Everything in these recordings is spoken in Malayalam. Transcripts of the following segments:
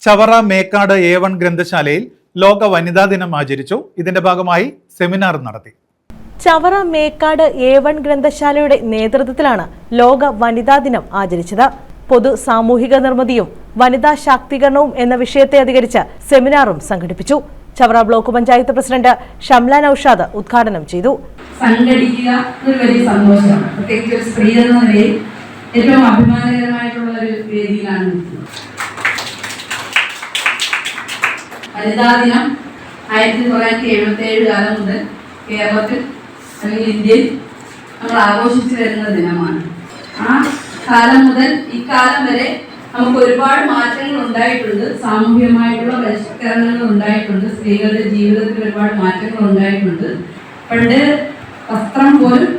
ചവറ മേക്കാട് A1 ഗ്രന്ഥശാലയിൽ ലോക വനിതാ ദിനം ആചരിച്ചു. ഇതിന്റെ ഭാഗമായി സെമിനാർ നടത്തി. ചവറ മേക്കാട് A1 ഗ്രന്ഥശാലയുടെ നേതൃത്വത്തിലാണ് ലോക വനിതാ ദിനം ആചരിച്ചത്. പൊതു സാമൂഹിക നിർമ്മിതിയും വനിതാ ശാക്തീകരണവും എന്ന വിഷയത്തെ അധികരിച്ച് സെമിനാറും സംഘടിപ്പിച്ചു. ചവറ ബ്ലോക്ക് പഞ്ചായത്ത് പ്രസിഡന്റ് ഷംല നൌഷാദ് ഉദ്ഘാടനം ചെയ്തു. സംഘടിക്കുക ഒരു വലിയ സന്തോഷമാണ്. പ്രത്യേകിച്ച് ഒരു സ്ത്രീ എന്ന നിലയിൽ ഏറ്റവും അഭിമാനകരമായിട്ടുള്ള ഒരു വേദിയിലാണ്. വനിതാ ദിനം 1977 കാലം മുതൽ കേരളത്തിൽ അല്ലെങ്കിൽ ഇന്ത്യയിൽ നമ്മൾ ആഘോഷിച്ചു വരുന്ന ദിനമാണ്. ആ കാലം മുതൽ ഇക്കാലം വരെ നമുക്ക് ഒരുപാട് മാറ്റങ്ങൾ ഉണ്ടായിട്ടുണ്ട്. സാമൂഹികമായിട്ടുള്ള പരിഷ്കരണങ്ങൾ ഉണ്ടായിട്ടുണ്ട്. സ്ത്രീകളുടെ ജീവിതത്തിൽ ഒരുപാട് മാറ്റങ്ങൾ ഉണ്ടായിട്ടുണ്ട്. പണ്ട് വസ്ത്രം പോലും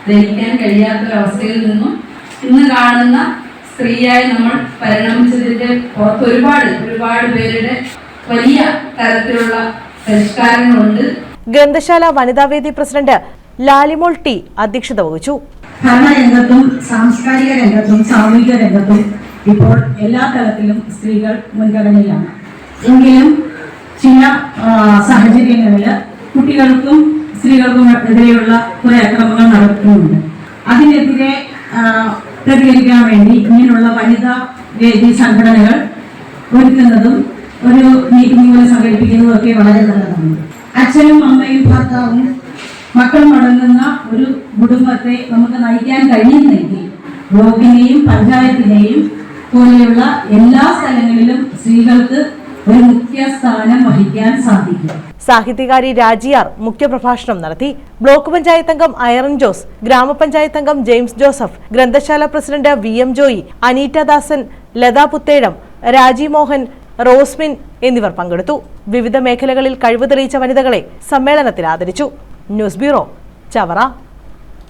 ധരിക്കാൻ കഴിയാത്തൊരവസ്ഥയിൽ നിന്നും ഇന്ന് കാണുന്ന സ്ത്രീയായി നമ്മൾ പരിണമിച്ചതിന്റെ പുറത്ത് ഒരുപാട് പേരുടെ വലിയ തരത്തിലുള്ള പരിഷ്കാരങ്ങളുണ്ട്. ഗ്രന്ഥശാല വനിതാവേദി പ്രസിഡന്റ് ലാലിമോൾ ടി അധ്യക്ഷത വഹിച്ചു. ഭരണരംഗത്തും സാംസ്കാരിക രംഗത്തും സാമൂഹിക രംഗത്തും ഇപ്പോൾ എല്ലാ തലത്തിലും സ്ത്രീകൾ മുൻഗണനയിലാണ്. എങ്കിലും ചില സാഹചര്യങ്ങളിൽ കുട്ടികൾക്കും സ്ത്രീകൾക്കും എതിരെയുള്ള കുറെ അക്രമങ്ങൾ നടക്കുന്നുണ്ട്. അതിനെതിരെ പ്രതികരിക്കാൻ വേണ്ടി ഇങ്ങനെയുള്ള വനിതാ വേദി സംഘടനകൾ ഒരുക്കുന്നതും ഒരു മീറ്റിംഗുകൾ സംഘടിപ്പിക്കുന്നതും ഒക്കെ വളരെ നല്ലതാണ്. അച്ഛനും അമ്മയും ഭർത്താവും മക്കളും അടങ്ങുന്ന ഒരു കുടുംബത്തെ നമുക്ക് നയിക്കാൻ കഴിയുന്നെങ്കിൽ ബ്ലോക്കിനെയും പഞ്ചായത്തിനെയും പോലെയുള്ള എല്ലാ സ്ഥലങ്ങളിലും സ്ത്രീകൾക്ക് ഒരു മുഖ്യ സ്ഥാനം വഹിക്കാൻ സാധിക്കും. സാഹിത്യകാരി രാജിയാർ മുഖ്യപ്രഭാഷണം നടത്തി. ബ്ലോക്ക് പഞ്ചായത്ത് അംഗം ഐറൻ ജോസ്, ഗ്രാമപഞ്ചായത്ത് അംഗം ജെയിംസ് ജോസഫ്, ഗ്രന്ഥശാല പ്രസിഡന്റ് VM ജോയി, അനീറ്റ ദാസൻ, ലതാ പുത്തേഴം, രാജി മോഹൻ, റോസ്മിൻ എന്നിവർ പങ്കെടുത്തു. വിവിധ മേഖലകളിൽ കഴിവ് തെളിയിച്ച വനിതകളെ സമ്മേളനത്തിൽ ആദരിച്ചു. News bureau, Chavara.